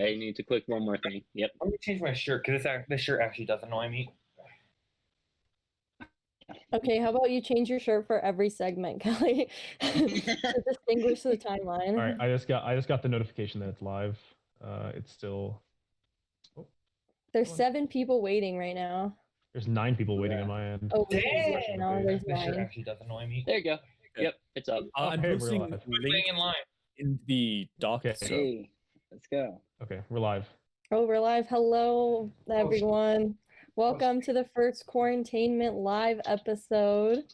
I need to click one more thing. Yep. Let me change my shirt because this shirt actually does annoy me. Okay, how about you change your shirt for every segment, Kelly, to distinguish the timeline? All right, I just got the notification that it's live. It's still. Oh, There's 7 people waiting right now. there's 9 people waiting on my end. Oh, Dang! no, there's This shirt 9. actually does annoy me. There you go. Yep, it's up. I'm Okay, we're posting live. links in line. in the doc. Okay. So Hey, let's go. Okay, we're live. Oh, we're live. Hello, everyone. Welcome to the first Quarantainment live episode.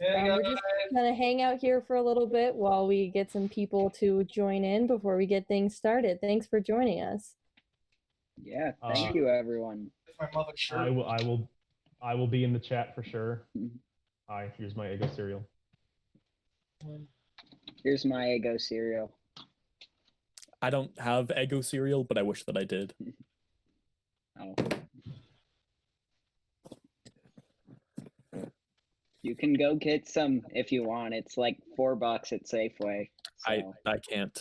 We're just gonna hang out here for a little bit while we get some people to join in before we get things started. Thanks for joining us. Yeah, thank you, everyone. It's my mother's shirt. I will be in the chat for sure. Hi, here's my Eggo cereal. Here's my Eggo cereal. I don't have Eggo cereal, but I wish that I did. Oh. You can go get some if you want. It's like $4 at Safeway. So. I can't.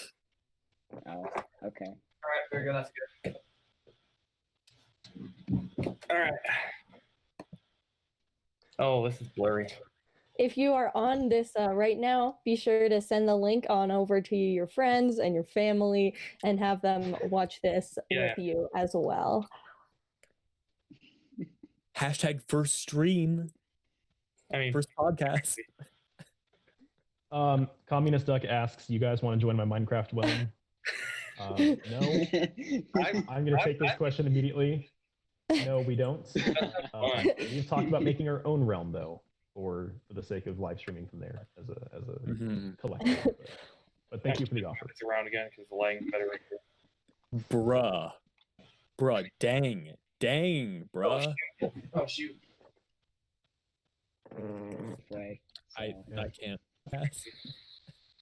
Oh, okay. All right, very good. That's good. All right. Oh, this is blurry. If you are on this right now, be sure to send the link on over to your friends and your family and have them watch this with you as well. Hashtag first stream. I mean, first podcast. Communist Duck asks, "You guys want to join my Minecraft realm?" No. I'm going to take this question immediately. No, we don't. We've talked about making our own realm, though, for the sake of live streaming from there as a collective. But thank you for the offer. It's around again because the lighting better right here. Bruh, dang, bruh. Oh shoot. Play, so. I can't pass.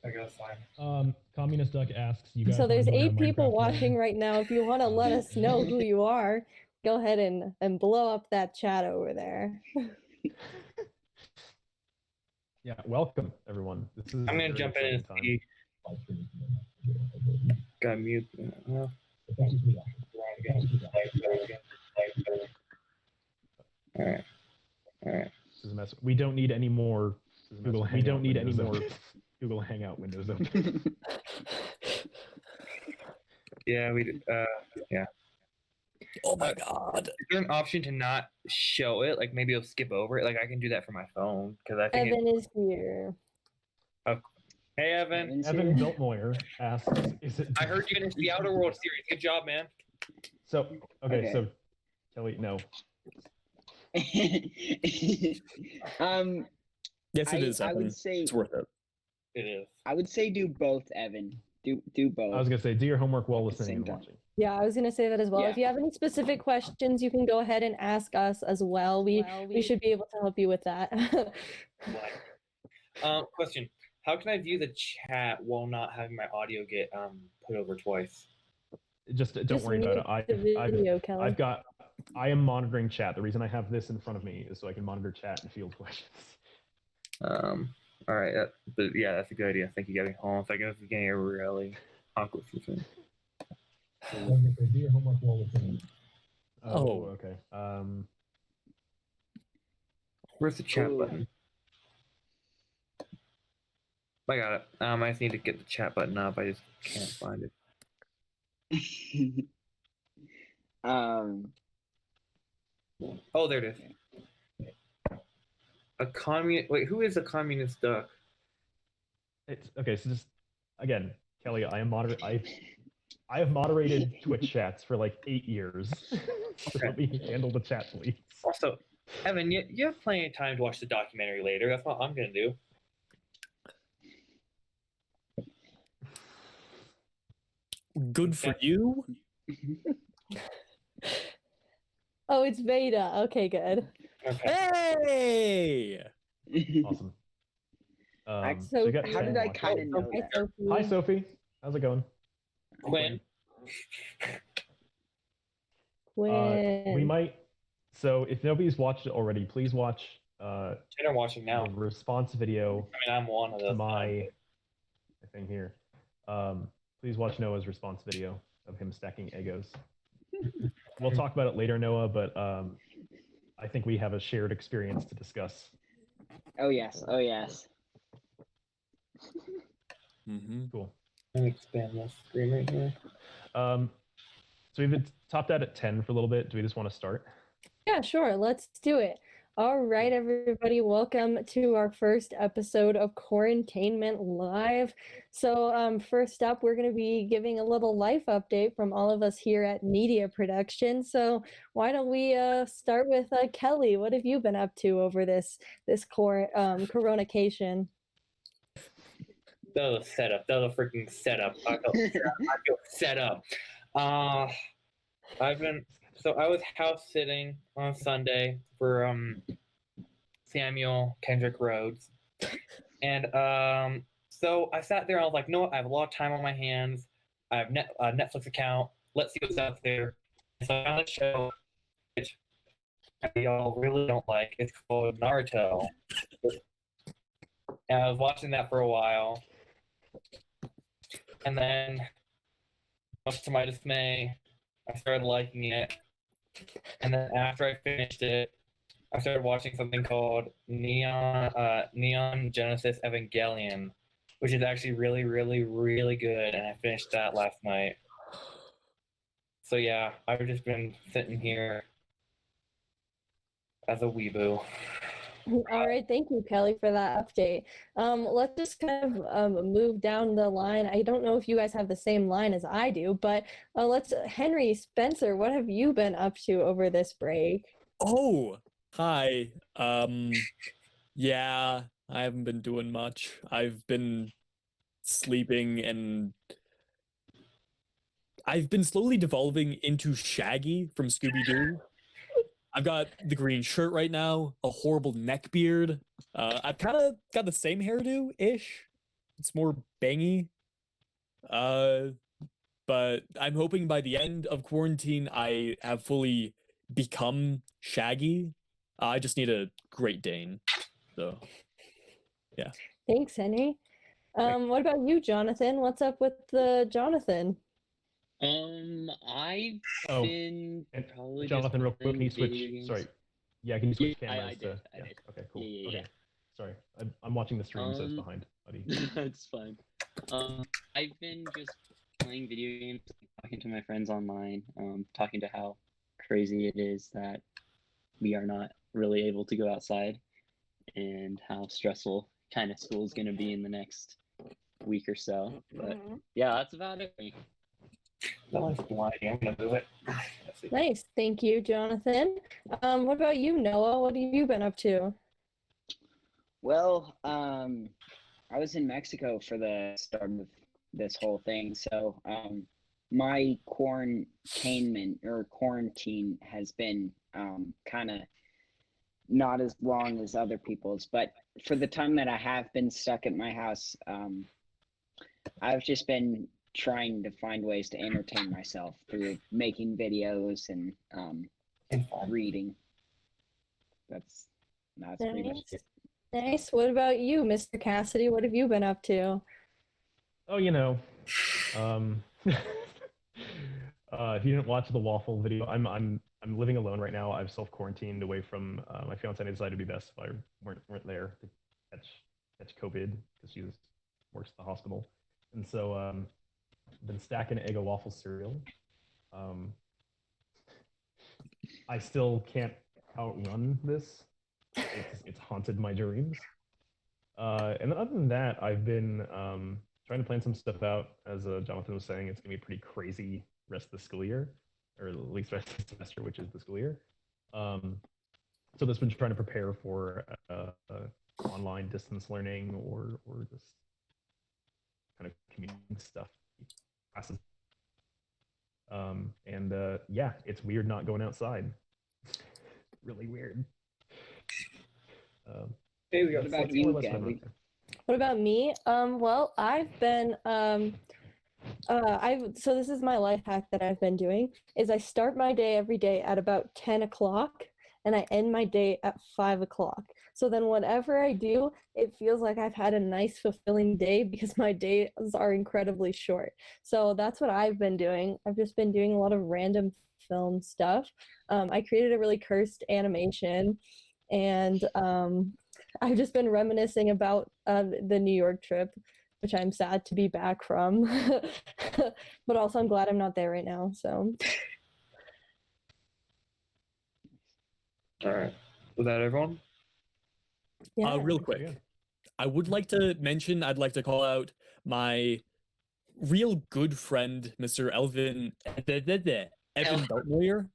I guess fine. Communist Duck asks, "You guys?" So there's wanna join 8 our people Minecraft watching realm? right now. If you want to let us know who you are, go ahead and blow up that chat over there. Yeah, welcome everyone. This is. I'm gonna jump in and see. Got mute. All right. This is a mess. We don't need any more Google. We don't need any more Google Hangout windows open. Yeah, we. Yeah. Oh my god. Is there an option to not show it? Like maybe it'll skip over it. Like I can do that for my phone because I think. Evan is here. Hey, Evan. Evan Biltmoyer asks, "Is it?" I heard you in the Outer World series. Good job, man. So so Kelly, no. Yes, it is. I Evan. would say it's worth it. It is. I would say do both, Evan. Do both. I was gonna say, do your homework while At the listening same and time. watching. Yeah, I was gonna say that as well. Yeah. If you have any specific questions, you can go ahead and ask us as well. We should be able to help you with that. Question: how can I view the chat while not having my audio get put over twice? Don't Just worry about it. mute the video, Kelly. I am monitoring chat. The reason I have this in front of me is so I can monitor chat and field questions. All right. But yeah, that's a good idea. Thank you, Gabby. Hold on a second. This is getting really awkward. Do your homework while listening. Oh, okay. Where's the chat button? I got it. I just need to get the chat button up. I just can't find it. Oh, there it is. Wait, who is a communist duck? It's okay. So just again, Kelly, I have moderated Twitch chats for like 8 years. So let me handle the chat, please. Also, Evan, you have plenty of time to watch the documentary later. That's what I'm gonna do. Good for you. Oh, it's beta. Okay, good. Okay. Hey. Awesome. So we got how did I kind of know Hi, that? Sophie. Hi, Sophie. How's it going? Quinn. Quinn. We might. So if nobody's watched it already, please watch I'm watching now. the response video I mean, I'm one of to those. my thing here. Please watch Noah's response video of him stacking Egos. We'll talk about it later, Noah, but I think we have a shared experience to discuss. Oh yes. Oh yes. Mm-hmm. Cool. Let me expand my screen right here. So we've been topped out at 10 for a little bit. Do we just want to start? Yeah, sure. Let's do it. All right, everybody. Welcome to our first episode of Quarantainment Live. So first up, we're going to be giving a little life update from all of us here at Media Production. So why don't we start with Kelly? What have you been up to over this coronacation? That was a setup. That was a freaking setup. I feel set up. I was house sitting on Sunday for Samuel Kendrick Rhodes, and so I sat there and I was like, no, I have a lot of time on my hands. I have a Netflix account. Let's see what's out there. So I found a show which y'all really don't like. It's called Naruto, and I was watching that for a while. And then, much to my dismay, I started liking it. And then after I finished it, I started watching something called Neon Genesis Evangelion, which is actually really, really, really good. And I finished that last night. So yeah, I've just been sitting here as a weeboo. All right, thank you, Kelly, for that update. Let's just kind of move down the line. I don't know if you guys have the same line as I do, but Henry Spencer, what have you been up to over this break? Oh, hi. Yeah, I haven't been doing much. I've been sleeping and I've been slowly devolving into Shaggy from Scooby-Doo. I've got the green shirt right now, a horrible neck beard. I've kind of got the same hairdo-ish. It's more bangy. But I'm hoping by the end of quarantine, I have fully become Shaggy. I just need a Great Dane. So, yeah. Thanks, Henry. What about you, Jonathan? What's up with Jonathan? I've Oh, been and probably Jonathan, real just quick, can you playing switch? video games. Sorry. Yeah, can you switch Yeah, cameras I to? did. Yeah. Okay, cool. Yeah, Okay. yeah. Sorry, I'm watching the stream, so it's behind, buddy. That's fine. I've been just playing video games, talking to my friends online, talking to how crazy it is that we are not really able to go outside, and how stressful kind of school is going to be in the next week or so. But yeah, that's about it. That one's blinding. I'm gonna move it. Nice, thank you, Jonathan. What about you, Noah? What have you been up to? Well, I was in Mexico for the start of this whole thing, so my quarantainment or quarantine has been kind of not as long as other people's, but for the time that I have been stuck at my house, I've just been trying to find ways to entertain myself through making videos and reading. That's pretty much it. Nice. What about you, Mr. Cassidy? What have you been up to? Oh, if you didn't watch the waffle video, I'm living alone right now. I've self-quarantined away from my fiance. Decided to be best if I weren't there to catch COVID because she works at the hospital, and so I've been stacking Eggo waffle cereal. I still can't outrun this. It's haunted my dreams. And then other than that, I've been trying to plan some stuff out. As Jonathan was saying, it's gonna be a pretty crazy rest of the school year, or at least rest of the semester, which is the school year. So this been trying to prepare for online distance learning or just kind of commuting stuff, classes. Yeah, it's weird not going outside. Really weird. What about you, Gabby? What about me? Well, I've been so this is my life hack that I've been doing is I start my day every day at about 10 o'clock, and I end my day at 5 o'clock. So then whatever I do, it feels like I've had a nice, fulfilling day because my days are incredibly short. So that's what I've been doing. I've just been doing a lot of random film stuff. I created a really cursed animation, and I've just been reminiscing about the New York trip, which I'm sad to be back from. But also I'm glad I'm not there right now. So All right. Was that everyone? yeah. Real quick, I would like to mention, I'd like to call out my real good friend, Mr. Evan Beltmoyer,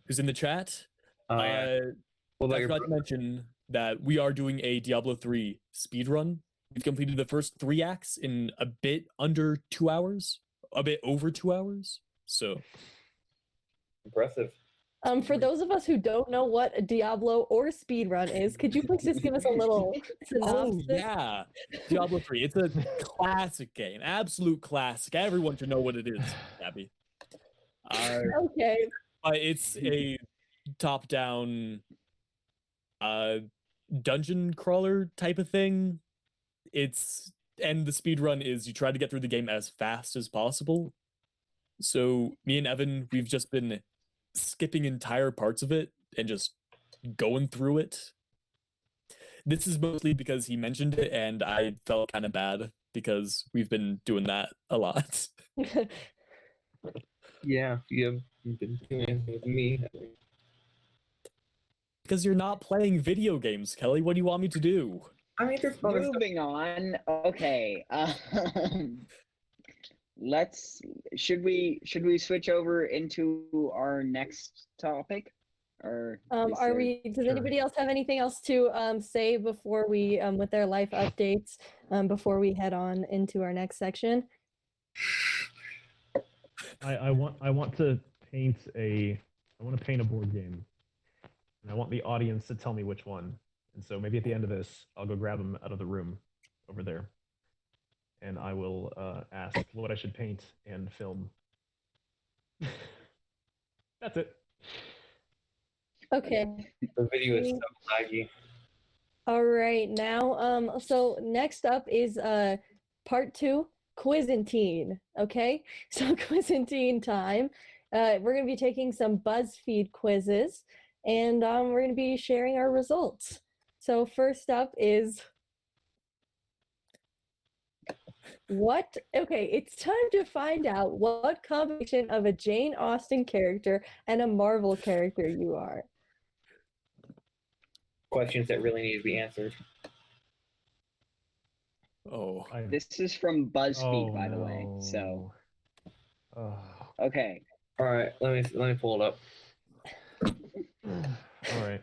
who's in the chat. Oh, yeah. What about I your forgot to mention that we are doing a Diablo 3 speedrun. We've completed the first 3 acts in a bit under 2 hours, a bit over 2 hours. So impressive? For those of us who don't know what a Diablo or speedrun is, could you please just give us a little synopsis? Oh yeah, Diablo 3. It's a classic game, absolute classic. Everyone should know what it is, Gabby. Okay. It's a top-down dungeon crawler type of thing. And the speedrun is you try to get through the game as fast as possible. So me and Evan, we've just been skipping entire parts of it and just going through it. This is mostly because he mentioned it and I felt kind of bad because we've been doing that a lot. Yeah, you've been doing it with me. Because you're not playing video games, Kelly. What do you want me to do? I mean, there's other stuff. Moving on. Okay. Should we switch over into our next topic? Or does anybody else have anything else to say before we with their life updates before we head on into our next section? I want to paint a board game, and I want the audience to tell me which one. And so maybe at the end of this, I'll go grab them out of the room over there, and I will ask what I should paint and film. That's it. Okay. The video is so laggy. All right. Now, so next up is part 2, Quizantine. Okay. So Quizantine time. We're gonna be taking some BuzzFeed quizzes, and we're gonna be sharing our results. So first up is it's time to find out what combination of a Jane Austen character and a Marvel character you are. Questions that really need to be answered. Oh, this is from BuzzFeed, by the way. no. So Oh. okay. All right, let me pull it up. All right.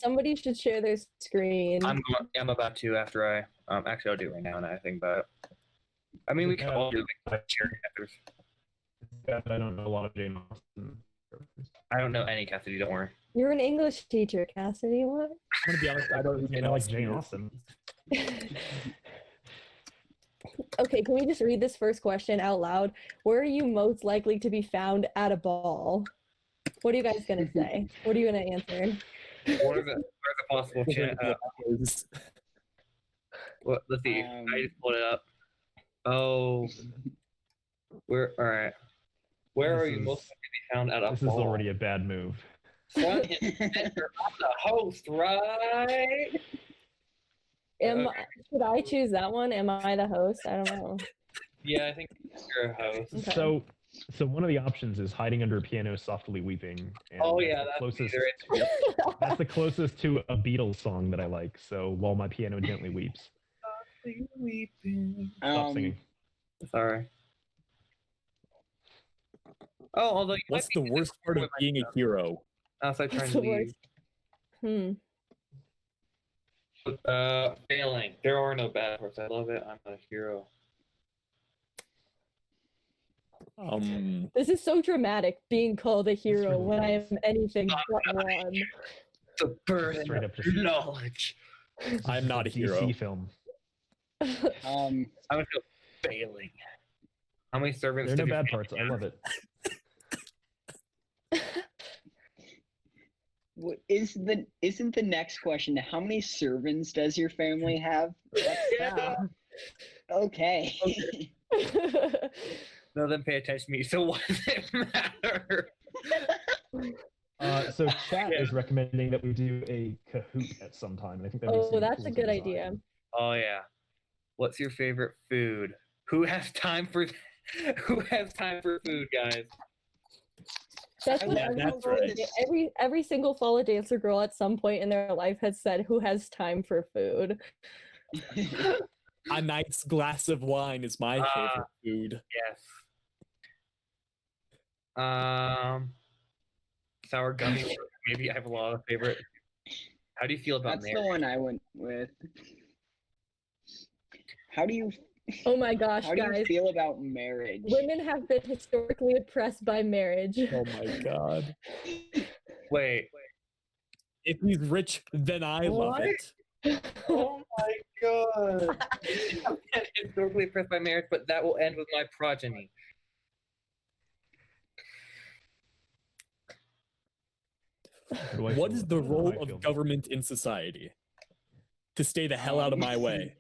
Somebody should share their screen. I'm about to after I actually I'll do it right now. And I think about it. I mean, we can all do like cheering after. I don't know a lot of Jane Austen. I don't know any Cassidy. Don't worry. You're an English teacher, Cassidy. What? I'm gonna be honest. I don't even I know like Jane Austen. Okay, can we just read this first question out loud? Where are you most likely to be found at a ball? What are you guys gonna say? What are you gonna answer? What are the possible chances? Well, let's see. I just pulled it up. Oh, all right. Where are you most likely to be found at a This ball? is already a bad move. Front and center. I'm the host, right? Should I choose that one? Am I the host? I don't know. Yeah, I think you're a host. Okay. So one of the options is hiding under a piano, softly weeping. And Oh yeah, that's that's the closest. That's the closest to a Beatles song that I like. So while my piano gently weeps. Stop singing. Sorry. Oh, although What's the worst part of being a hero? Outside trying What's to the worst? leave. Failing. There are no bad parts. I love it. I'm a hero. This is so dramatic, being called a hero when I am anything but one. The burden Straight of up just knowledge. I'm not a hero. DC film. I'm gonna go failing. How many servants? There are no bad parts. I love it. Isn't the next question how many servants does your family have? Yeah. Okay. No, then pay attention to me. So what does it matter? So chat is recommending that we do a Kahoot at some time, and I think that makes That's a good idea. Oh yeah. What's your favorite food? Who has time for food, guys? That's what that's right. every single follow dancer girl at some point in their life has said, "Who has time for food?" A nice glass of wine is my favorite food. Yes. Sour gummy worms. Maybe I have a lot of favorite. How do you feel about That's marriage? the one I went with. How do you Oh my gosh, how do you guys! feel about marriage? Women have been historically oppressed by marriage. Oh my god. Wait. If he's rich, then I love What? it. Oh my god. I'm historically oppressed by marriage, but that will end with my progeny. What is the role of government in society? To stay the hell out of my way.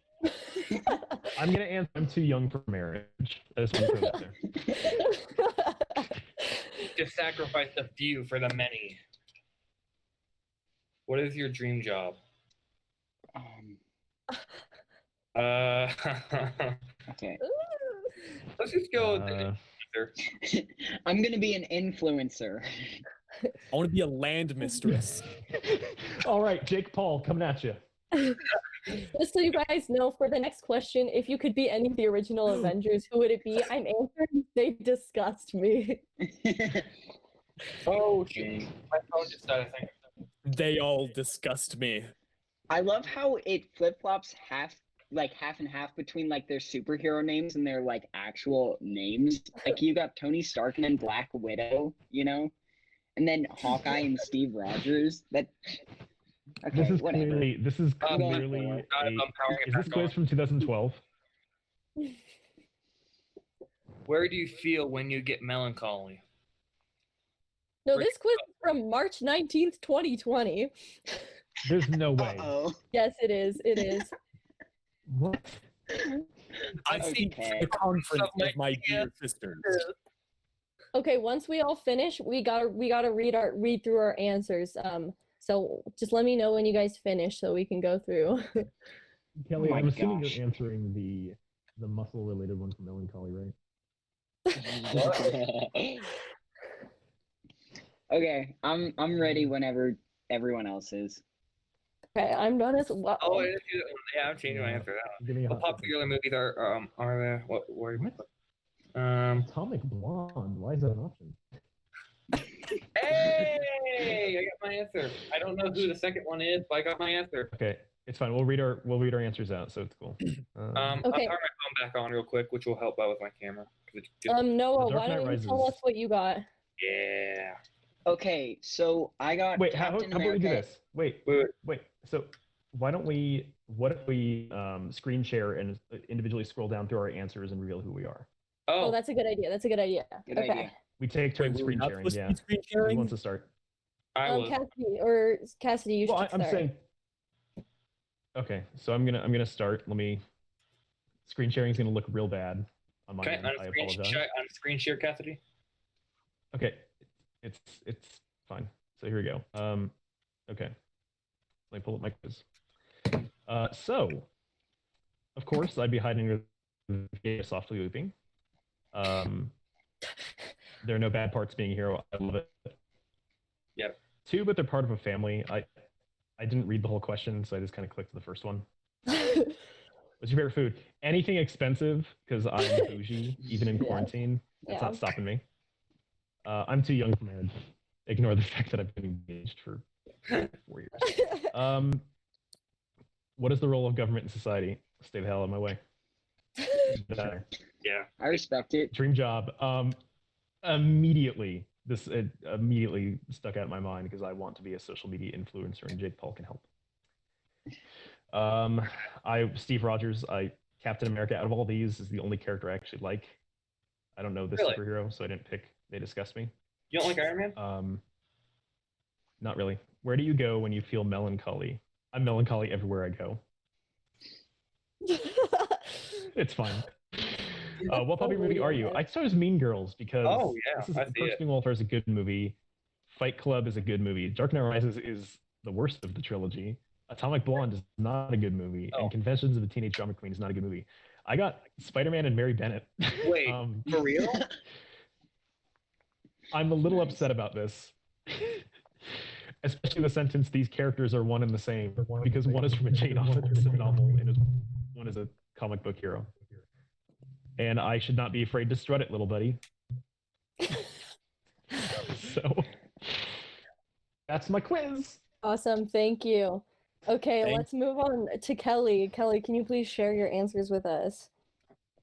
I'm gonna answer. I'm too young for marriage. I just want to throw that there. To sacrifice the few for the many. What is your dream job? Okay. Let's just go with the answer. I'm gonna be an influencer. I want to be a land mistress. All right, Jake Paul, coming at you. Just so you guys know, for the next question, if you could be any of the original Avengers, who would it be? I'm answering. They disgust me. Oh, shoot. My phone just died, I think. They all disgust me. I love how it flip flops half and half between like their superhero names and their like actual names. Like you got Tony Stark and then Black Widow, you know, and then Hawkeye and Steve Rogers. That okay, This is whatever. clearly. This is clearly. Is this quiz from 2012? Where do you feel when you get melancholy? No, this quiz is from March 19th, 2020. There's no way. Uh-oh. Yes, it is. It is. What? I see Okay. the conference of my dear sisters. Okay, once we all finish, we gotta read through our answers. So just let me know when you guys finish so we can go through. Kelly, Oh my I'm assuming gosh. you're answering the muscle related one from melancholy, right? Okay, I'm ready whenever everyone else is. Okay, I'm done as well. Oh, yeah, I'm changing my answer. Give me a What hot popular movies are there? What? Atomic Blonde. Why is that an option? Hey, I got my answer. I don't know who the second one is, but I got my answer. Okay, it's fine. We'll read our answers out, so it's cool. I'll turn Okay. my phone back on real quick, which will help out with my camera. Noah, The Dark why Knight don't you Rises. tell us what you got? Yeah. Okay, so I got Wait, how Captain about we do America. this? Wait. So why don't we? What if we screen share and individually scroll down through our answers and reveal who we are? Oh, that's a good idea. That's a good idea. Good Okay. idea. We take turns Wait, we're screen not sharing. supposed to Yeah. be screen Who sharing? wants to start? I was. Cassidy, you should Well, I'm start. saying. Okay, so I'm gonna start. Let me. Screen sharing is gonna look real bad on my Okay, end. I apologize. on screen share, Cassidy. Okay, it's fine. So here we go. Okay, let me pull up my quiz. So, of course, I'd be hiding with softly looping. There are no bad parts being a hero. I love it. Yep. 2, but they're part of a family. I didn't read the whole question, so I just kind of clicked the first one. What's your favorite food? Anything expensive, because I'm bougie, even in quarantine. It's not stopping me. I'm too young for marriage. Ignore the fact that I've been engaged for 4 years. What is the role of government in society? Stay the hell out of my way. Yeah. I respect it. Dream job. Immediately stuck out in my mind because I want to be a social media influencer, and Jake Paul can help. Steve Rogers. Captain America. Out of all these, is the only character I actually like. I don't know this superhero, so I didn't pick. They disgust me. You don't like Iron Man? Not really. where do you go when you feel melancholy? I'm melancholy everywhere I go. It's fine. What puppy movie are you? I chose Mean Girls because Oh, yeah, I see Perks it. Being Welfare is a good movie. Fight Club is a good movie. Dark Knight Rises is the worst of the trilogy. Atomic Blonde is not a good movie, Oh. and Confessions of a Teenage Drama Queen is not a good movie. I got Spider-Man and Mary Bennett. Wait, for real? I'm a little Nice. upset about this. Especially the sentence, these characters are one and the same, because one is from a Jane Austen novel and one is a comic book hero. And I should not be afraid to strut it, little buddy. So that's my quiz. Awesome, thank you. Okay, Thank- let's move on to Kelly. Kelly, can you please share your answers with us?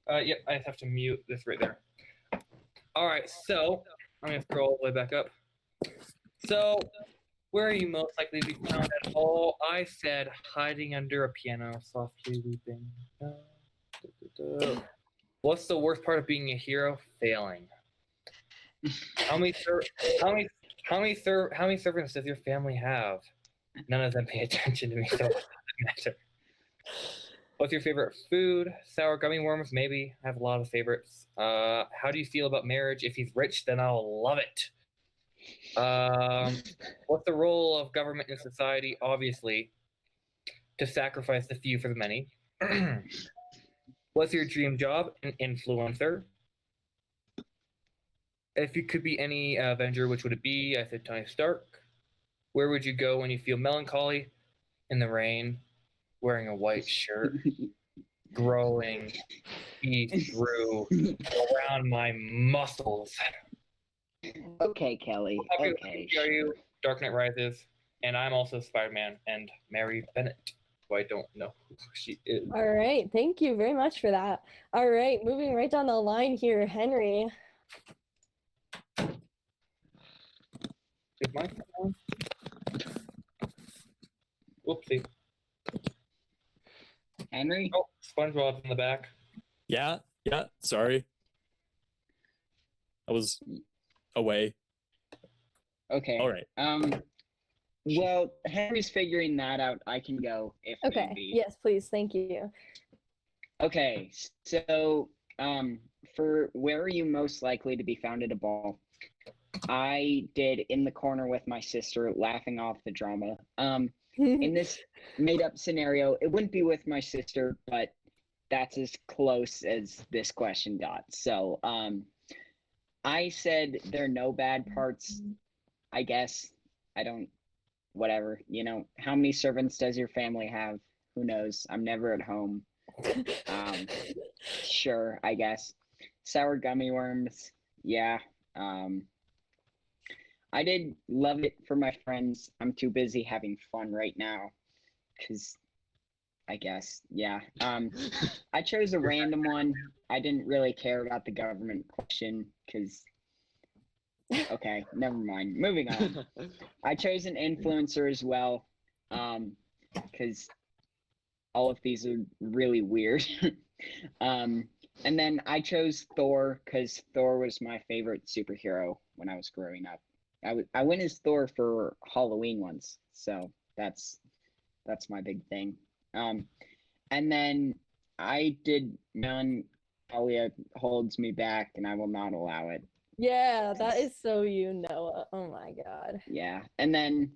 Yep, I just have to mute this right there. All right, so I'm gonna scroll all the way back up. So, where are you most likely to be found at all? I said hiding under a piano, softly weeping. What's the worst part of being a hero? Failing. How many servants does your family have? None of them pay attention to me, so it doesn't matter. What's your favorite food? Sour gummy worms, maybe. I have a lot of favorites. How do you feel about marriage? If he's rich, then I'll love it. What's the role of government in society? Obviously, to sacrifice the few for the many. What's your dream job? An influencer. If you could be any Avenger, which would it be? I said Tony Stark. Where would you go when you feel melancholy? In the rain, wearing a white shirt, growing teeth through around my muscles. Okay, Kelly. Okay. Are you Dark Knight Rises? And I'm also Spider-Man and Mary Bennett, who I don't know who she is. All right, thank you very much for that. All right, moving right down the line here, Henry. Is my phone on? Whoopsie. Henry? Oh, SpongeBob's in the back. Yeah, sorry. I was away. Okay. All right. Well, Henry's figuring that out. I can go if Okay, need be. yes, please, thank you. Okay, so for where are you most likely to be found at a ball? I did in the corner with my sister, laughing off the drama. In this made-up scenario, it wouldn't be with my sister, but that's as close as this question got. So, I said there are no bad parts. I guess I don't. Whatever, how many servants does your family have? Who knows? I'm never at home. Sure, I guess. Sour gummy worms, yeah. I did love it for my friends. I'm too busy having fun right now, because I guess, yeah. I chose a random one. I didn't really care about the government question, because okay, never mind. Moving on. I chose an influencer as well, because all of these are really weird. And then I chose Thor because Thor was my favorite superhero when I was growing up. I went as Thor for Halloween once, so that's my big thing. And then I did Melancholia holds me back, and I will not allow it. Yeah, that is so you, Noah. Oh my god. Yeah, and then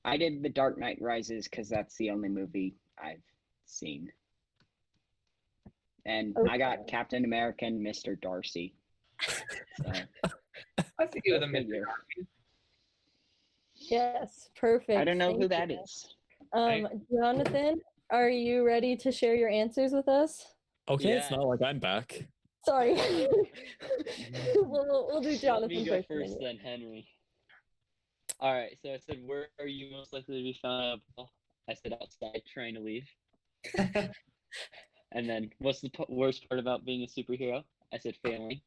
I did The Dark Knight Rises because that's the only movie I've seen. And I got Captain America and Mr. Darcy. So, I think it was a go figure. Yes, perfect. I don't know who thank that you. is. Jonathan, are you ready to share your answers with us? Okay, Yeah. it's not like I'm back. Sorry. we'll do Let Jonathan me go first. and first, then Henry. All right, so I said, where are you most likely to be found at a ball? I said outside, trying to leave. And then, what's the worst part about being a superhero? I said failing.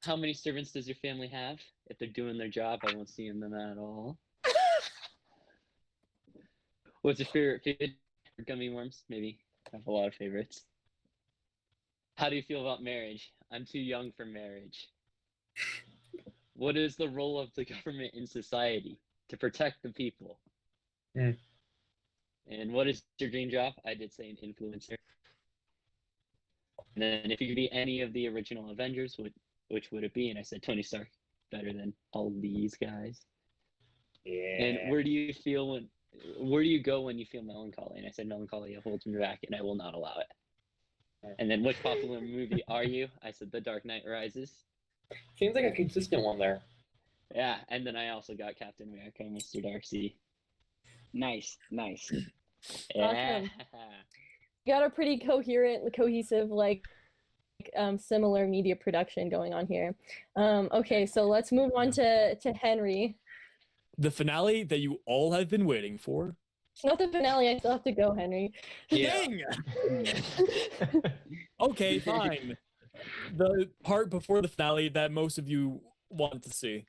How many servants does your family have? If they're doing their job, I won't see them at all. What's your favorite food? Gummy worms, maybe. I have a lot of favorites. How do you feel about marriage? I'm too young for marriage. what is the role of the government in society? To protect the people. Mm. And what is your dream job? I did say an influencer. And then if you could be any of the original Avengers, which would it be? And I said Tony Stark, better than all these guys. Yeah. And where do you go when you feel melancholy? And I said melancholy holds me back, and I will not allow it. And then which popular movie are you? I said The Dark Knight Rises. Seems like a consistent one there. Yeah, and then I also got Captain America, Mr. Darcy. Nice. Yeah. Got a pretty coherent, cohesive, similar media production going on here. Okay, so let's move on to Henry. The finale that you all have been waiting for. It's not the finale. I still have to go, Henry. Yeah. Dang! Okay, fine. The part before the finale that most of you want to see.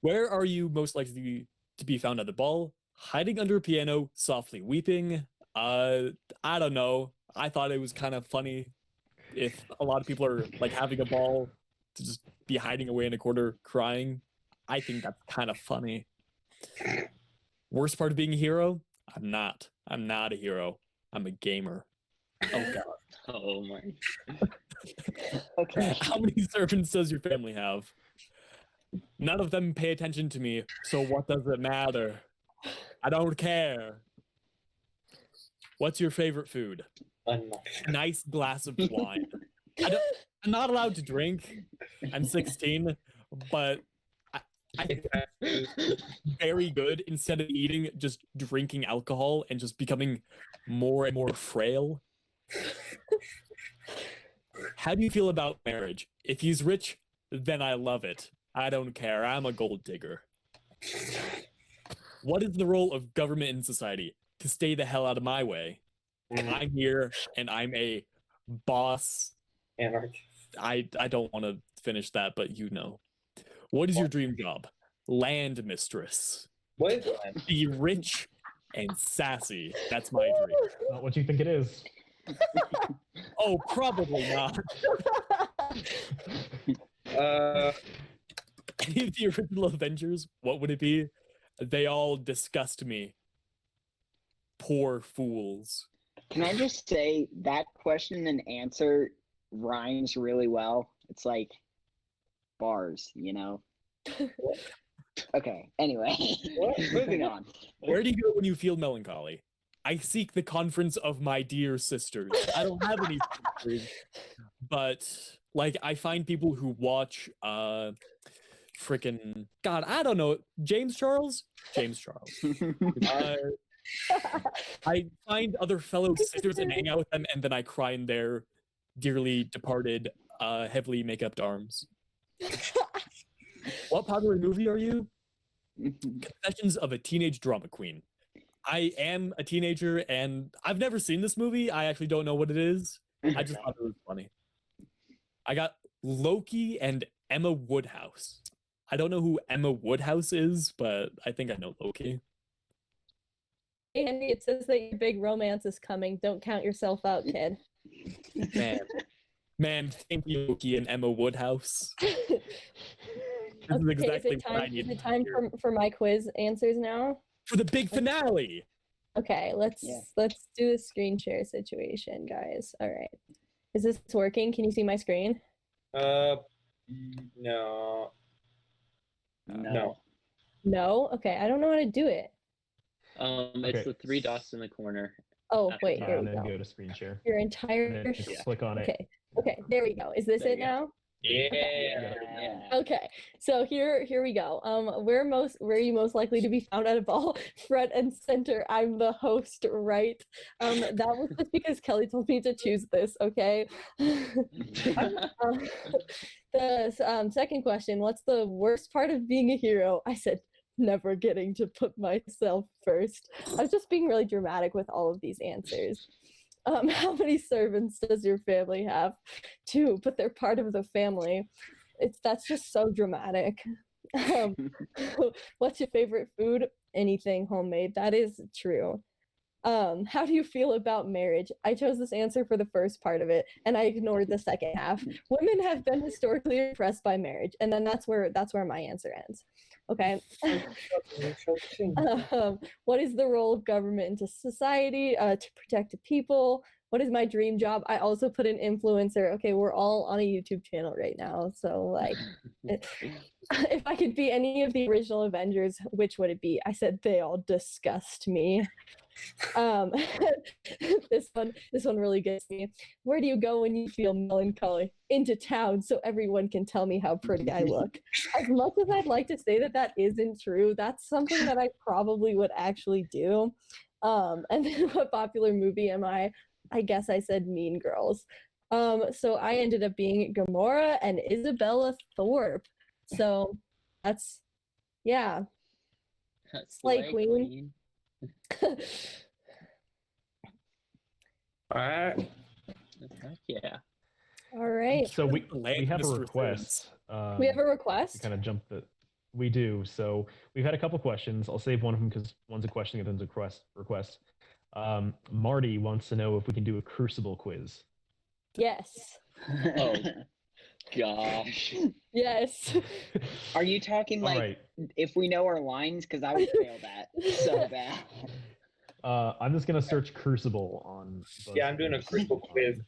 Where are you most likely to be found at the ball? Hiding under a piano, softly weeping? I don't know. I thought it was kind of funny if a lot of people are like having a ball to just be hiding away in a corner crying. I think that's kind of funny. Worst part of being a hero? I'm not. I'm not a hero. I'm a gamer. Oh god. Oh my. Okay. How many servants does your family have? None of them pay attention to me, so what does it matter? I don't care. What's your favorite food? A nice glass of wine. I'm not allowed to drink. I'm 16, but I think that's very good. Instead of eating, just drinking alcohol and just becoming more and more frail. How do you feel about marriage? If he's rich, then I love it. I don't care. I'm a gold digger. What is the role of government in society? To stay the hell out of my way. I'm here and I'm a boss. Anarchist. I don't want to finish that, but you know. What is your dream job? Land mistress. What is that? Be rich and sassy. That's my dream. Not what you think it is. Oh, probably not. Any of the original Avengers, what would it be? They all disgust me. Poor fools. Can I just say that question and answer rhymes really well? It's like bars, you know? Okay, anyway. Moving on. Where do you go when you feel melancholy? I seek the conference of my dear sisters. I don't have any sisters, but like I find people who watch freaking God, I don't know, James Charles. I find other fellow sisters and hang out with them, and then I cry in their dearly departed, heavily make-upped arms. What popular movie are you? Confessions of a Teenage Drama Queen. I am a teenager, and I've never seen this movie. I actually don't know what it is. I just thought it was funny. I got Loki and Emma Woodhouse. I don't know who Emma Woodhouse is, but I think I know Loki. Andy, it says that your big romance is coming. Don't count yourself out, kid. Man, thank you, Loki and Emma Woodhouse. This is exactly what I need. Is it time for my quiz answers now? For the big finale. Okay, let's do a screen share situation, guys. All right. Is this working? Can you see my screen? No. No? Okay, I don't know how to do it. It's the three dots in the corner. Oh, wait, here And we then go. go to screen share. Your And entire then just click on it. Okay, there we go. Is this There it you go. now? Yeah. Okay, so here we go. Where are you most likely to be found at a ball? Front and center. I'm the host, right? That was just because Kelly told me to choose this. Okay. The second question: what's the worst part of being a hero? I said never getting to put myself first. I was just being really dramatic with all of these answers. How many servants does your family have? 2, but they're part of the family. That's just so dramatic. What's your favorite food? Anything homemade. That is true. How do you feel about marriage? I chose this answer for the first part of it, and I ignored the second half. Women have been historically oppressed by marriage, and then that's where my answer ends. Okay. What is the role of government into society to protect the people? What is my dream job? I also put an influencer. Okay, we're all on a YouTube channel right now, so like, if I could be any of the original Avengers, which would it be? I said they all disgust me. This one really gets me. Where do you go when you feel melancholy? Into town, so everyone can tell me how pretty I look. As much as I'd like to say that that isn't true, that's something that I probably would actually do. And then what popular movie am I? I guess I said Mean Girls. So I ended up being Gamora and Isabella Thorpe. So that's, yeah. Slay Queen. All right. Heck yeah. All right. So we have a request. We have a request? To kind of jump the. We do. So we've had a couple questions. I'll save one of them because one's a question and one's a request. Marty wants to know if we can do a Crucible quiz. Yes. Oh gosh. Yes. Are you talking like Right. if we know our lines? Because I would fail that so bad. I'm just gonna search Crucible on. Yeah, I'm doing a Crucible quiz.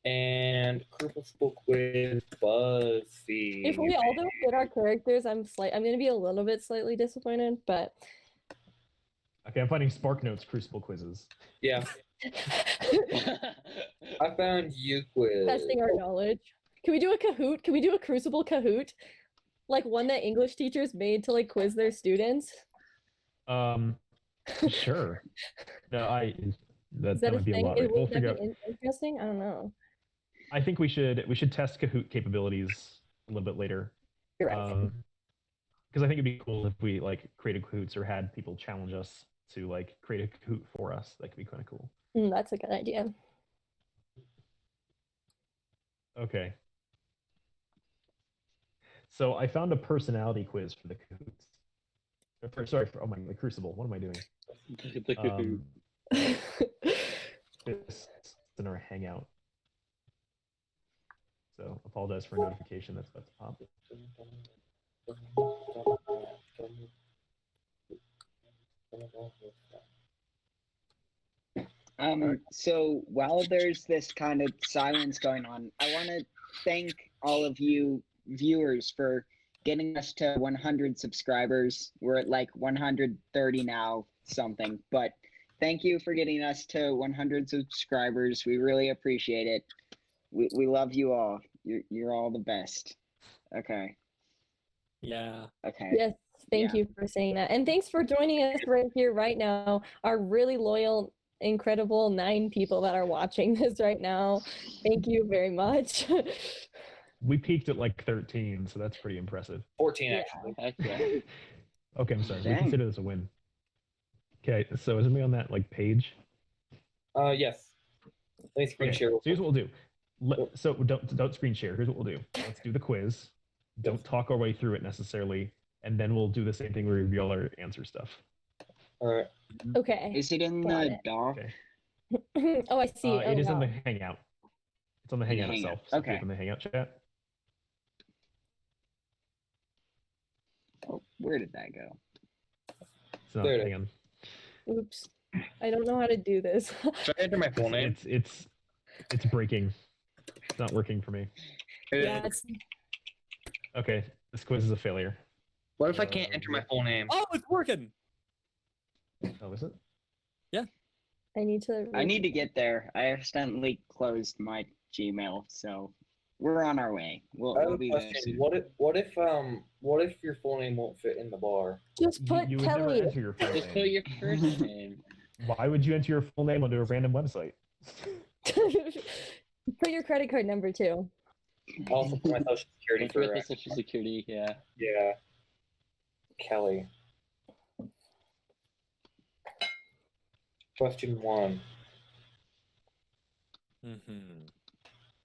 And Crucible quiz BuzzFeed. If we all don't get our characters, I'm gonna be a little bit slightly disappointed, but Okay, I'm finding SparkNotes Crucible quizzes. Yeah, I found you quiz. testing our knowledge. Can we do a Kahoot? Can we do a Crucible Kahoot? Like one that English teachers made to like quiz their students? Sure. No, Is that that a would be a thing? lot. Right? We'll Would that figure out. be interesting? I don't know. I think we should test Kahoot capabilities a little bit later. You're right. Because I think it'd be cool if we like created Kahoots or had people challenge us to like create a Kahoot for us. That could be kind of cool. That's a good idea. Okay. So I found a personality quiz for the Kahoots. Oh my, the Crucible. What am I doing? It's in our Hangout. So apologize for a notification that's about to pop. So while there's this kind of silence going on, I want to thank all of you viewers for getting us to 100 subscribers. We're at like 130 now, something. But thank you for getting us to 100 subscribers. We really appreciate it. We love you all. You're all the best. Okay. Yeah. Okay. Yes, thank you for saying that. And thanks for joining us right here, right now. Our really loyal, incredible 9 people that are watching this right now. Thank you very much. We peaked at like 13, so that's pretty impressive. 14 actually. Heck yeah. Okay, I'm sorry. We Dang. consider this a win. Okay, so is anybody on that like page? Yes. Let me screen Okay, share. so here's what we'll do. So don't screen share. Here's what we'll do. Let's do the quiz. Don't talk our way through it necessarily, and then we'll do the same thing where we reveal our answer stuff. All right. Okay. Is it in Got the it. doc? Okay. Oh, I see. It is in wow. the Hangout. It's on the Hangout Hangout. itself. So Okay. click on the Hangout chat. Oh, where did that go? So There it hang on. Oops. I don't know how to do this. Should I enter my full name? It's breaking. It's not working for me. Yeah, it's... Okay, this quiz is a failure. What if I can't enter my full name? Oh, it's working. Oh, is it? I need to get there. I accidentally closed my Gmail, so we're on our way. I have We'll a be there question. soon. What if your full name won't fit in the bar? just put You would never Kelly. enter your full Just put name. your first name. Why would you enter your full name onto a random website? Put your credit card number too. I also put my social security Don't forget for the social security, yeah. yeah. Kelly. Question 1. Mm-hmm.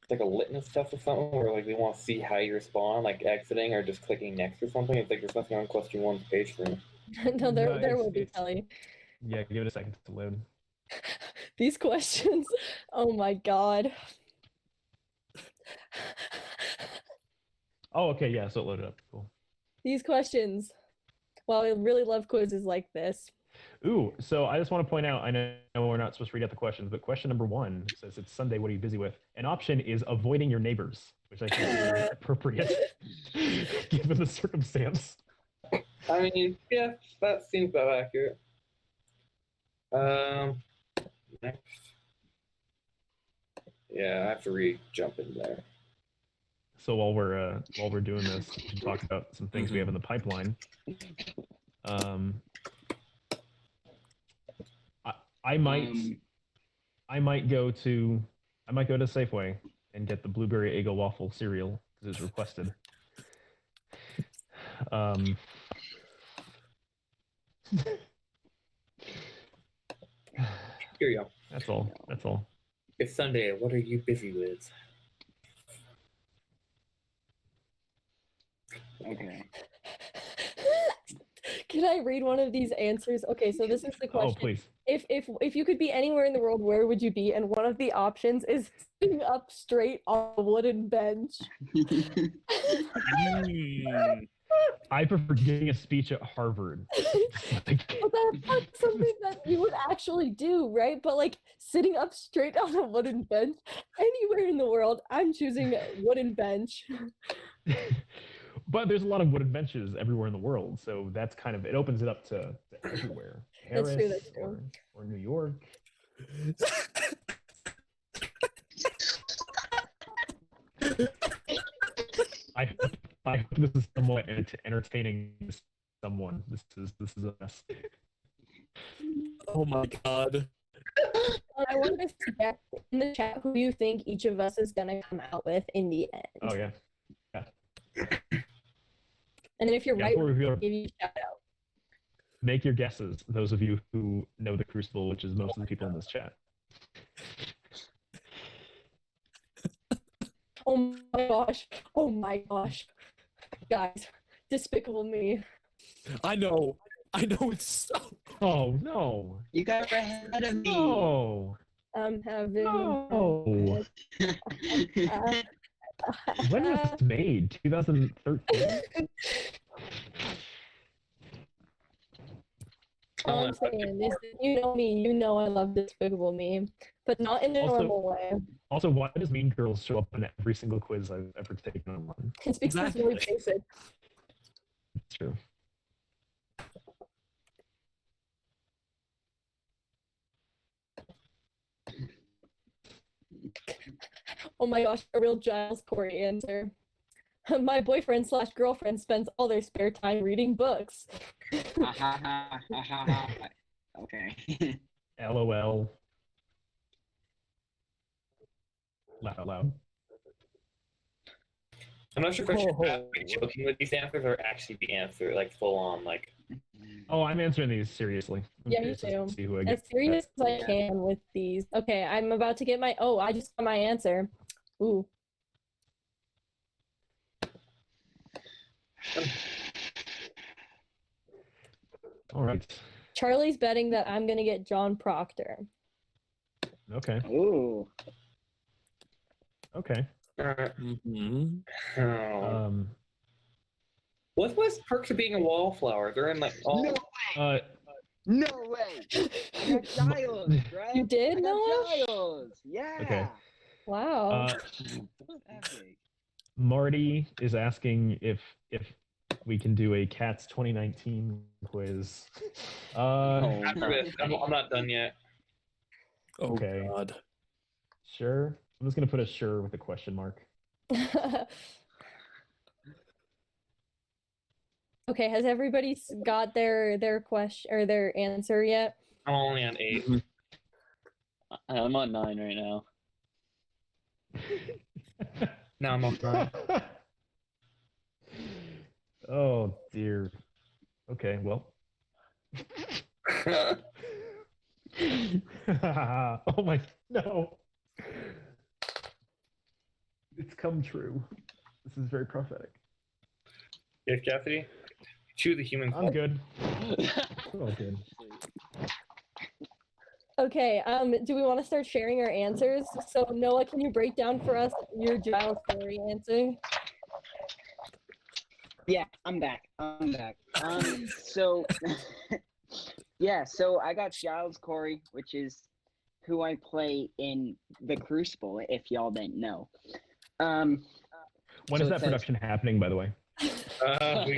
It's like a litmus test or something where like we want to see how you respond, like exiting or just clicking next or something. It's like there's nothing on question 1's page for me. No, there No, will be it's- Kelly. Yeah, give it a second to load. These questions. Oh my god. Oh, okay, yeah, so it loaded up. Cool. These questions. Well, I really love quizzes like this. Ooh, so I just want to point out, I know we're not supposed to read out the questions, but question number 1 says it's Sunday, what are you busy with? An option is avoiding your neighbors, which I think is appropriate given the circumstance. I mean, yeah, that seems about accurate. Next. Yeah, I have to jump in there. So while we're doing this, we can talk about some things we have in the pipeline. I might go to Safeway and get the blueberry Eggo waffle cereal because it's requested. Here you go. That's all. That's all. It's Sunday. What are you busy with? Okay. Can I read one of these answers? Okay, so this is the question. Oh, please. If you could be anywhere in the world, where would you be? And one of the options is sitting up straight on a wooden bench. I prefer giving a speech at Harvard. Well, that's not something that you would actually do, right? But like sitting up straight on a wooden bench, anywhere in the world, I'm choosing a wooden bench. But there's a lot of wooden benches everywhere in the world, so that's kind of, it opens it up to everywhere. Paris, That's true. Or New York. I hope this is somewhat entertaining to someone. This is a mess. Oh my god. I want to suggest in the chat who you think each of us is gonna come out with in the end. Oh yeah. And then if you're right, we'll we'll give you a shout out. Make your guesses, those of you who know the Crucible, which is most of the people in this chat. Oh my gosh. Oh my gosh. Guys, Despicable Me. I know it's so. Oh no. You got ahead of me. No. I'm having. No. When was this made? 2013? All I'm saying is that you know me, you know I love Despicable Me, but not in a normal way. Also, why does Mean Girls show up in every single quiz I've ever taken online? It's because it's really basic. It's true. Oh my gosh, a real Giles Corey answer. My boyfriend / girlfriend spends all their spare time reading books. Okay. LOL. Laugh out loud. I'm not sure if I should be joking with these answers or actually the answer, like full on, like. Oh, I'm answering these seriously. Yeah, me too. See who I As get. serious as I can with these. Okay, I'm about to get my. Oh, I just got my answer. Ooh. All right. Charlie's betting that I'm gonna get John Proctor. Okay. Ooh. Okay. What was perks of being a wallflower? They're in like all. No way. No way. I got Giles, right? You did, I got Noah? Giles. Yeah. Okay. Wow. Epic. Marty is asking if we can do a Cats 2019 quiz. After this, I'm not done yet. Oh Okay. god. Sure. I'm just gonna put a sure with a question mark. Okay, has everybody got their question or their answer yet? I'm only on 8. I'm on 9 right now. Now I'm on 9. Oh dear. Okay, well. Oh my no. It's come true. This is very prophetic. Yes, Cassidy? Chew the human. I'm good. Oh, good. Okay, do we want to start sharing our answers? So Noah, can you break down for us your Giles Corey answer? Yeah, I'm back. So yeah, so I got Giles Corey, which is who I play in the Crucible, if y'all didn't know. When So is it that says- production happening, by the way? I would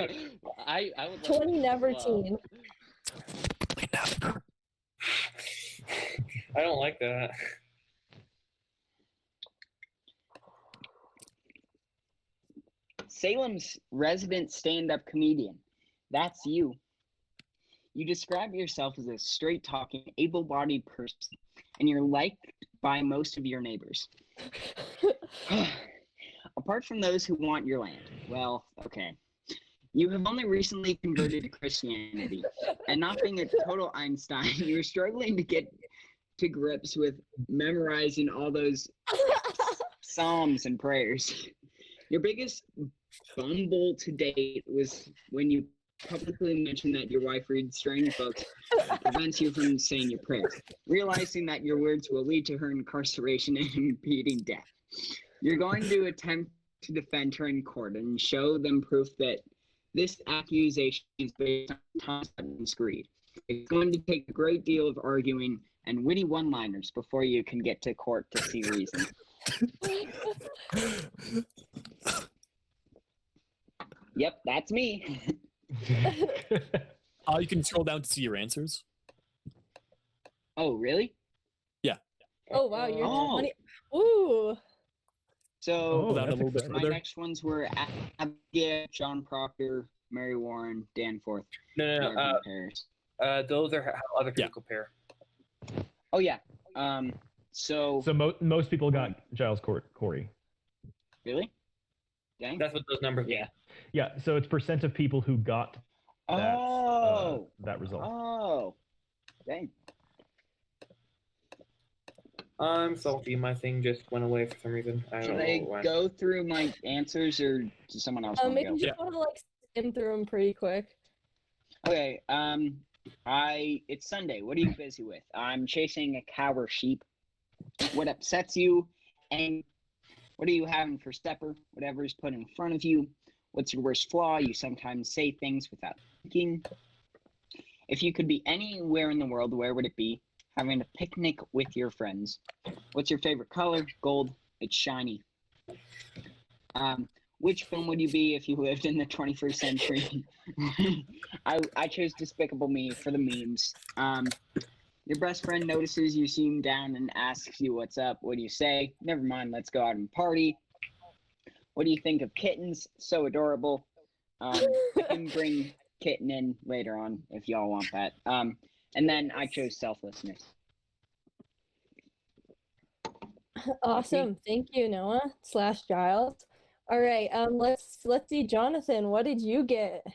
like 2019. I don't like that. Salem's resident stand-up comedian. That's you. You describe yourself as a straight-talking, able-bodied person, and you're liked by most of your neighbors. Apart from those who want your land. Well, okay. You have only recently converted to Christianity, and not being a total Einstein, you're struggling to get to grips with memorizing all those psalms and prayers. Your biggest bumble to date was when you publicly mentioned that your wife reads strange books that prevents you from saying your prayers, realizing that your words will lead to her incarceration and impeding death. You're going to attempt to defend her in court and show them proof that this accusation is based on Thomas Hutton's greed. It's going to take a great deal of arguing and witty one-liners before you can get to court to see reason. Yep, that's me. You can scroll down to see your answers. Oh, really? Oh wow, you're Oh. 20. Ooh. So Down a little bit my further. next ones were Abigail, John Proctor, Mary Warren, Dan Forth, No. Marvin Paris. Those are how other people compare. Oh yeah. So So most people got Giles Corey. really? Dang. That's what those numbers mean. Yeah. Yeah, so it's percent of people who got that Oh. that result. Oh. Dang. I'm salty. My thing just went away for some reason. I don't Should know I why. go through my answers or does someone else want If to go? you just want to like skim through them pretty quick. Okay. It's Sunday. What are you busy with? I'm chasing a cow or sheep. What upsets you? And what are you having for supper? Whatever is put in front of you. What's your worst flaw? You sometimes say things without thinking. If you could be anywhere in the world, where would it be? Having a picnic with your friends. What's your favorite color? Gold. It's shiny. Which film would you be if you lived in the 21st century? I chose Despicable Me for the memes. Your best friend notices you seem down and asks you what's up. What do you say? Never mind, let's go out and party. What do you think of kittens? So adorable. I can bring Kitten in later on if y'all want that. And then I chose selflessness. Awesome. Thank you, Noah / Giles. All right. Let's see, Jonathan. What did you get?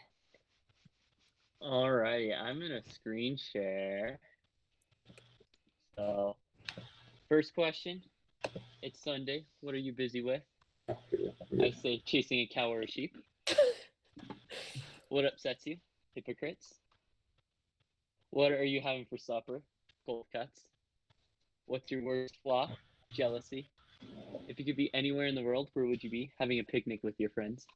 Alrighty, I'm gonna screen share. So, first question. It's Sunday. What are you busy with? I say chasing a cow or a sheep. What upsets you? Hypocrites. What are you having for supper? Cold cuts. What's your worst flaw? Jealousy. If you could be anywhere in the world, where would you be? Having a picnic with your friends.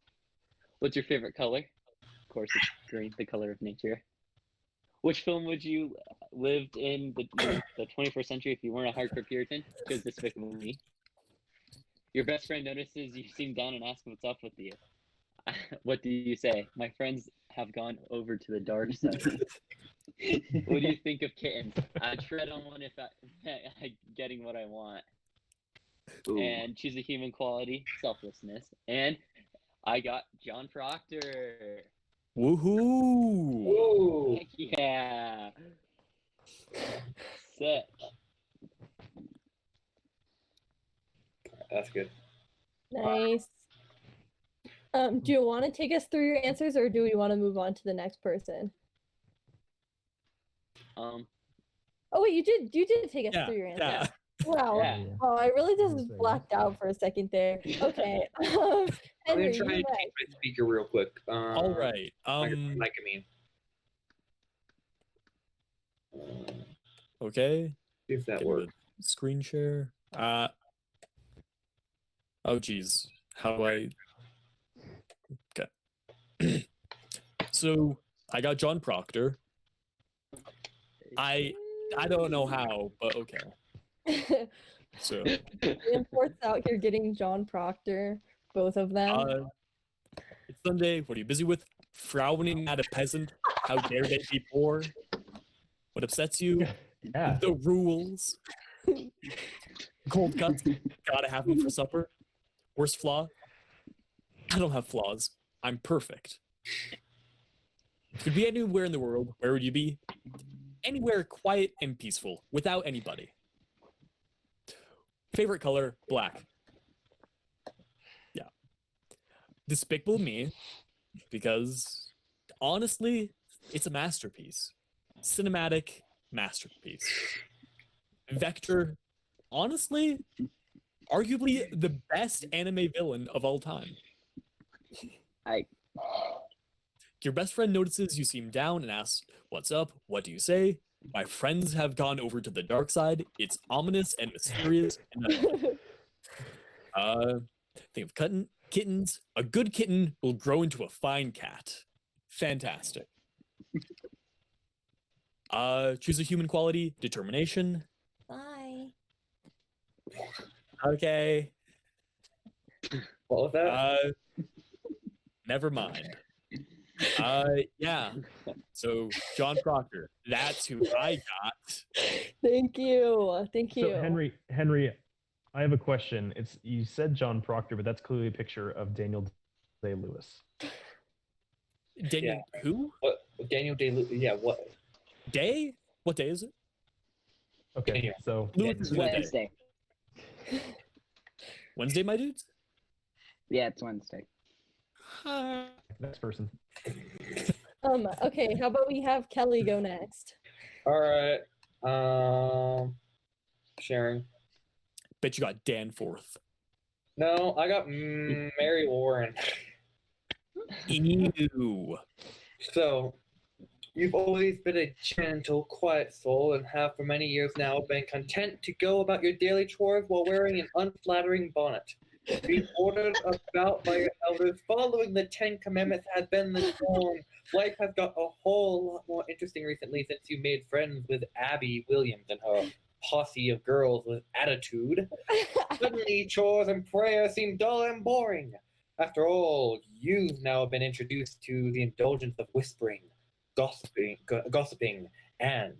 What's your favorite color? Of course, it's green, the color of nature. Which film would you lived in the 21st century if you weren't a hardcore Puritan? Because Despicable Me. Your best friend notices you seem down and asks what's up with you. What do you say? My friends have gone over to the dark side. What do you think of kittens? I'd tread on one if I getting what I want. Ooh. And choose a human quality, selflessness. And I got John Proctor. Woohoo! Ooh. Heck yeah. Sick. That's good. Nice. Do you want to take us through your answers, or do we want to move on to the next person? Um, Oh wait, you did take us Yeah, through your answers. yeah. Wow. Yeah. Oh, I really One just second. blacked out for a second there. Okay. I'm Henry, gonna try you and next. change my speaker real quick. All right. Like I mean. Okay. if that Get works. the screen share. Oh geez, how do I? Okay. So I got John Proctor. I don't know how, but okay. So Imports out here getting John Proctor, both of them. it's Sunday. What are you busy with? Frowning at a peasant? How dare they be poor? What upsets you? Yeah. The rules. Cold cuts. Gotta have them for supper. Worst flaw? I don't have flaws. I'm perfect. If you could be anywhere in the world, where would you be? Anywhere quiet and peaceful, without anybody. Favorite color? Black. Yeah. Despicable Me, because honestly, it's a masterpiece. Cinematic masterpiece. Vector, honestly, arguably the best anime villain of all time. Your best friend notices you seem down and asks, "What's up? What do you say?" My friends have gone over to the dark side. It's ominous and mysterious. Think of kittens. A good kitten will grow into a fine cat. Fantastic. Choose a human quality. Determination. Bye. Okay. What was that? Never mind. Yeah. So John Proctor, that's who I got. Thank you. Thank you. So Henry, I have a question. You said John Proctor, but that's clearly a picture of Daniel Day-Lewis. Daniel, who? What Daniel Day? Yeah, what? Day? What day is it? Okay, Daniel. so Lewis is what day? Wednesday. Wednesday, my dudes? Yeah, it's Wednesday. next person. Okay, how about we have Kelly go next? All right. Sharing. Bet you got Danforth. No, I got Mary Warren. Ew. So, you've always been a gentle, quiet soul and have for many years now been content to go about your daily chores while wearing an unflattering bonnet. Being ordered about by your elders following the Ten Commandments has been the norm. Life has got a whole lot more interesting recently since you made friends with Abby Williams and her posse of girls with attitude. Suddenly, chores and prayers seem dull and boring. After all, you've now been introduced to the indulgence of whispering, gossiping, and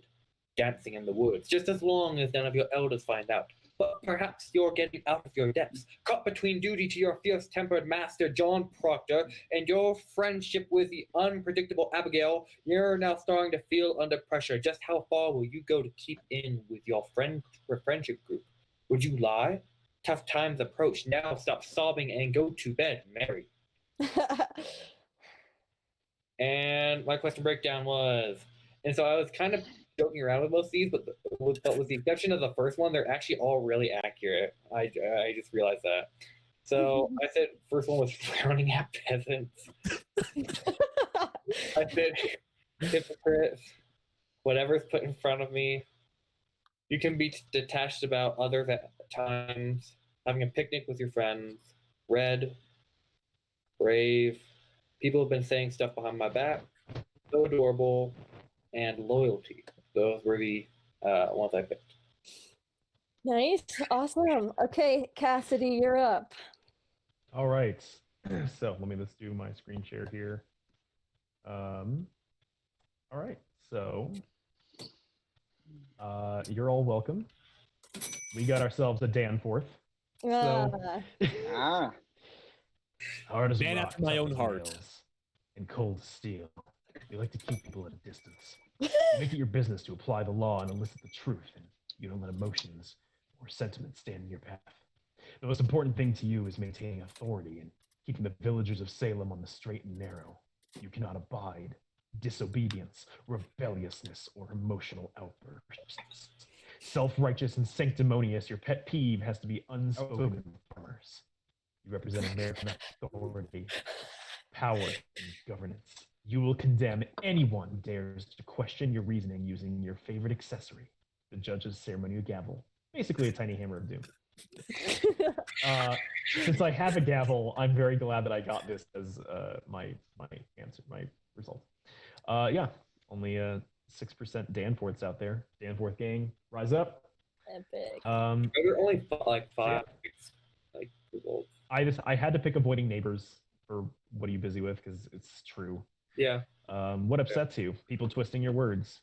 dancing in the woods, just as long as none of your elders find out. But perhaps you're getting out of your depths, caught between duty to your fierce-tempered master, John Proctor, and your friendship with the unpredictable Abigail. You're now starting to feel under pressure. Just how far will you go to keep in with your friendship group? Would you lie? Tough times approach. Now stop sobbing and go to bed, Mary. And my question breakdown was, and so I was kind of joking around with most of these, but with the exception of the first one, they're actually all really accurate. I just realized that. So I said first one was frowning at peasants. I said hypocrites, whatever's put in front of me. You can be detached about others at times. Having a picnic with your friends. Red, brave. People have been saying stuff behind my back. So adorable. And loyalty. Those were the ones I picked. Nice. Awesome. Okay, Cassidy, you're up. All right. So let's do my screen share here. All right. So you're all welcome. We got ourselves a Danforth. Hard as Man rock, after my tough own as heart. nails, and cold as steel. You like to keep people at a distance. You make it your business to apply the law and elicit the truth, and you don't let emotions or sentiments stand in your path. The most important thing to you is maintaining authority and keeping the villagers of Salem on the straight and narrow. You cannot abide disobedience, rebelliousness, or emotional outbursts. Self-righteous and sanctimonious, your pet peeve has to be unspoken farmers. You represent American authority, power, and governance. You will condemn anyone who dares to question your reasoning using your favorite accessory, the judge's ceremonial gavel. Basically, a tiny hammer of doom. Since I have a gavel, I'm very glad that I got this as my answer, my result. Yeah, only 6% Danforths out there. Danforth gang, rise up. Epic. There were only like 5 like results. I had to pick avoiding neighbors for what are you busy with, because it's true. Yeah. What upsets you? People twisting your words.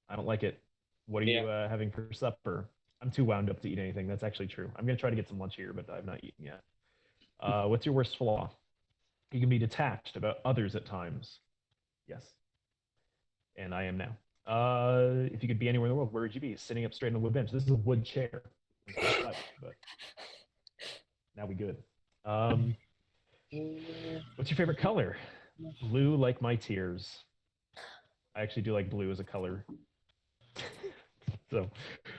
I don't like it. What are you having for supper? I'm too wound up to eat anything. That's actually true. I'm gonna try to get some lunch here, but I've not eaten yet. What's your worst flaw? You can be detached about others at times. Yes. And I am now. If you could be anywhere in the world, where would you be? Sitting up straight on a wood bench. This is a wood chair. But now we good. What's your favorite color? Blue, like my tears. I actually do like blue as a color. So,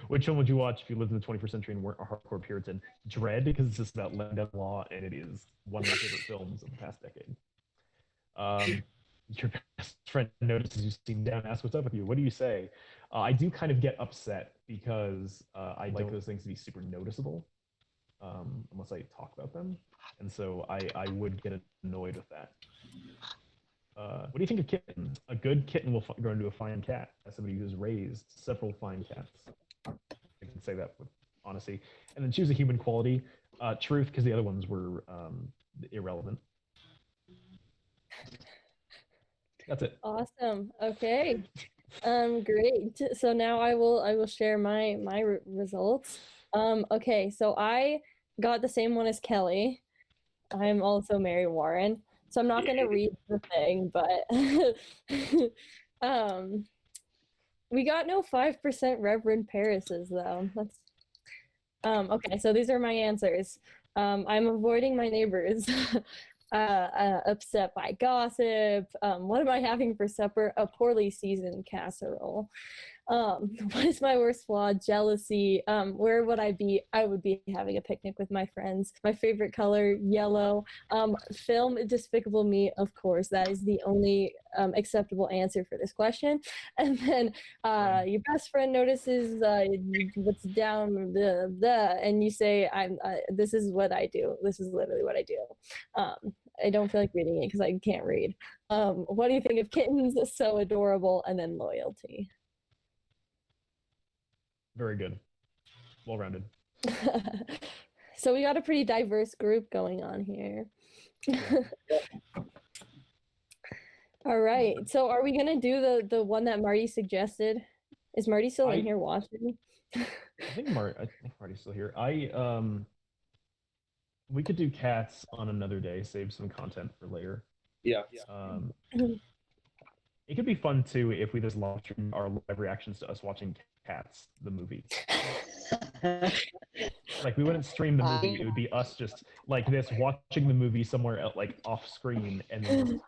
which one would you watch if you lived in the 21st century and weren't a hardcore Puritan? Dread, because it's just about laying down law, and it is one of my favorite films of the past decade. Your best friend notices you seem down, asks what's up with you. What do you say? I do kind of get upset because I like those things to be super noticeable, unless I talk about them, and so I would get annoyed with that. What do you think of kittens? A good kitten will grow into a fine cat. As somebody who's raised several fine cats, I can say that with honesty. And then choose a human quality. Truth, because the other ones were irrelevant. That's it. Awesome. Okay. Great. So now I will share my results. Okay, so I got the same one as Kelly. I'm also Mary Warren. So I'm not going to read the thing, but we got no 5% Reverend Paris's though. That's okay, so these are my answers. I'm avoiding my neighbors. Upset by gossip. What am I having for supper? A poorly seasoned casserole. What is my worst flaw? Jealousy. Where would I be? I would be having a picnic with my friends. My favorite color, yellow. Film Despicable Me, of course. That is the only acceptable answer for this question. And then your best friend notices what's down and you say, this is what I do. This is literally what I do. I don't feel like reading it because I can't read. What do you think of kittens? So adorable. And then loyalty. Very good. Well-rounded. So we got a pretty diverse group going on here. All right. So are we gonna do the one that Marty suggested? Is Marty still in here watching? I think Marty's still here. We could do cats on another day, save some content for later. Yeah. It could be fun too if we just live stream our live reactions to us watching Cats, the movie. Like we wouldn't stream the movie; it would be us just like this watching the movie somewhere else, like off screen, and then just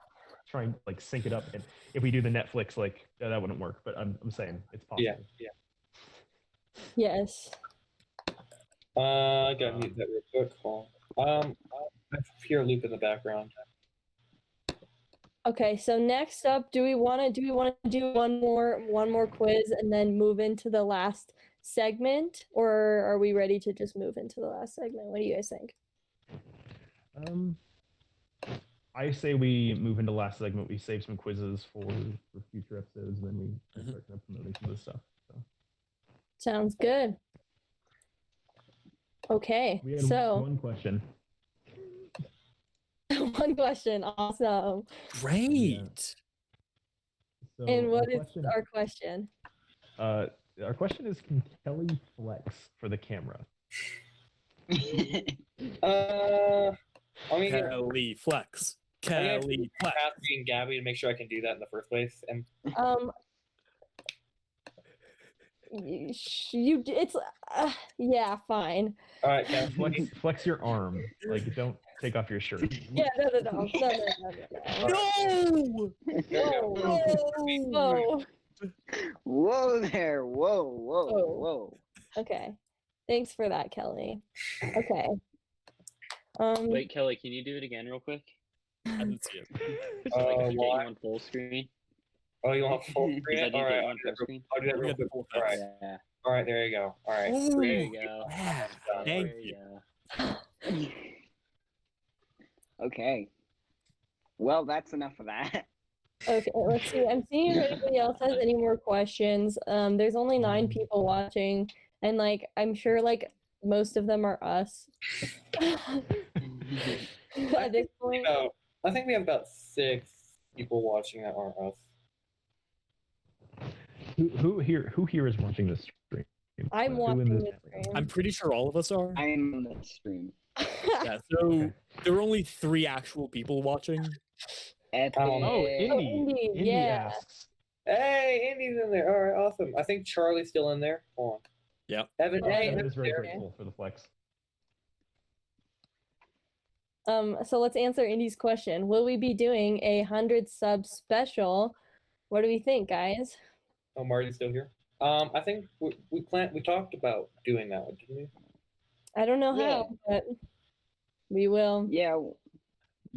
trying to like sync it up. And if we do the Netflix, like that wouldn't work. But I'm saying it's possible. Yeah. Yes. I gotta mute that real quick. I hear a loop in the background. Okay, so next up, do we want to do one more quiz and then move into the last segment, or are we ready to just move into the last segment? What do you guys think? I say we move into the last segment. We save some quizzes for future episodes, and then we start promoting some of this stuff. So. Sounds good. Okay, we had so one question. one question, awesome. Great. Yeah. So And what is our question? Our question is, can Kelly flex for the camera? Kelly flex. Kelly flex. Kathy and Gabby to make sure I can do that in the first place. And it's yeah, fine. all right, Kathy. Flex your arm. Like, don't take off your shirt. Yeah, no. Whoa. Whoa there. Whoa. Okay. Thanks for that, Kelly. Okay. Wait, Kelly, can you do it again real quick? I didn't see it. So I can get you why? on full screen. Oh, you want full screen? I do All right, on full screen. I'll do that real quick. All right. Yeah. All right, there you go. All right. Ooh, There you go. yeah, Done. thank There you. you Okay. Well, that's enough of that. Okay, let's see. I'm seeing if anybody else has any more questions. There's only 9 people watching, and like I'm sure like most of them are us. At this point, I think we have about 6 people watching that aren't us. Who here is watching this stream? I'm Who in watching this this stream? stream. I'm pretty sure all of us are. I'm on the stream. Yeah, so Okay. there are only 3 actual people watching. Epic. Oh, Indy. Indy, Indy yeah. asks. Hey, Andy's in there. All right, awesome. I think Charlie's still in there. Hold on. Yep. Evan, Oh, hey, Evan Evan's is very there. grateful for the flex. So let's answer Indy's question. Will we be doing a 100 sub special? What do we think, guys? Oh, Marty's still here. I think we talked about doing that one, didn't we? I don't know Yeah. how, but we will. Yeah.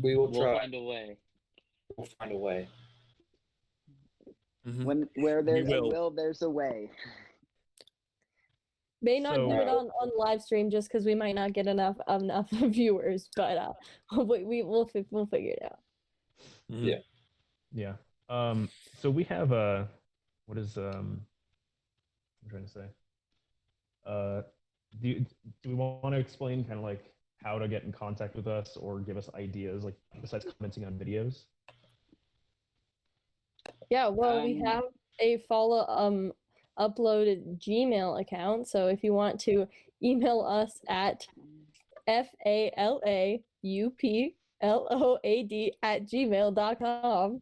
We will We'll try. find a way. We'll find a way. Where there's a will. will, there's a way. May not do it So- on live stream just because we might not get enough viewers, but we'll figure it out. Mhm. Yeah. Yeah. So we have what is I'm trying to say. Do we want to explain kind of like how to get in contact with us or give us ideas like besides commenting on videos? Yeah, well, we Um, have a follow uploaded Gmail account, so if you want to email us at FALAUPLOAD@gmail.com.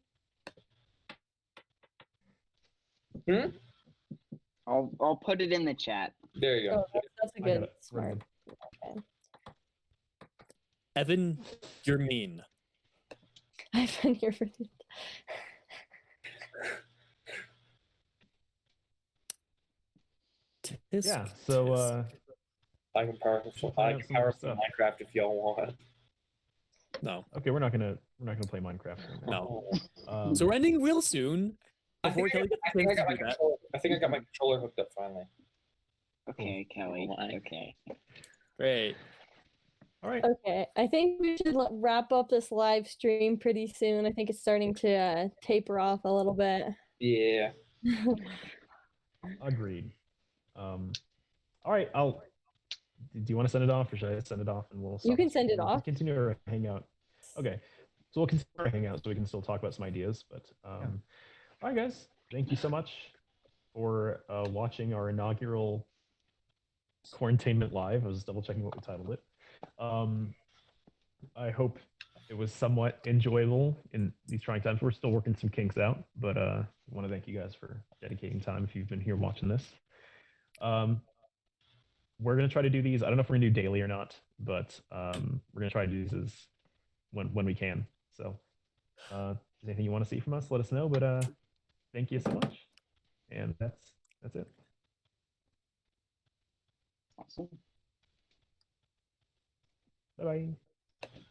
I'll put it in the chat. There you go. Oh, that's a I got good it. smart. Evan, you're mean. I've been here for Yeah. So I can power We'll I find out can some power more up some stuff. Minecraft if y'all want. No, okay, we're not gonna play Minecraft right now. no. So we're ending real soon. I Before think Kelly I gets a got chance my to do that. controller. I think I got my controller hooked up finally. Okay, Kelly. Oh my. Okay. Great. All right. Okay, I think we should wrap up this live stream pretty soon. I think it's starting to taper off a little bit. Yeah. Agreed. All right. Do you want to send it off, or should I send it off and we'll? You stop can this send it recording? We'll off. Continue our hangout. Okay. So we'll continue our hangout so we can still talk about some ideas. But all right, guys. Thank you so much for watching our inaugural Quarantainment Live. I was double checking what we titled it. I hope it was somewhat enjoyable in these trying times. We're still working some kinks out, but I want to thank you guys for dedicating time if you've been here watching this. We're gonna try to do these. I don't know if we're gonna do daily or not, but we're gonna try to do these when we can. So, if there's anything you want to see from us, let us know. But thank you so much, and that's it. Awesome. Bye bye.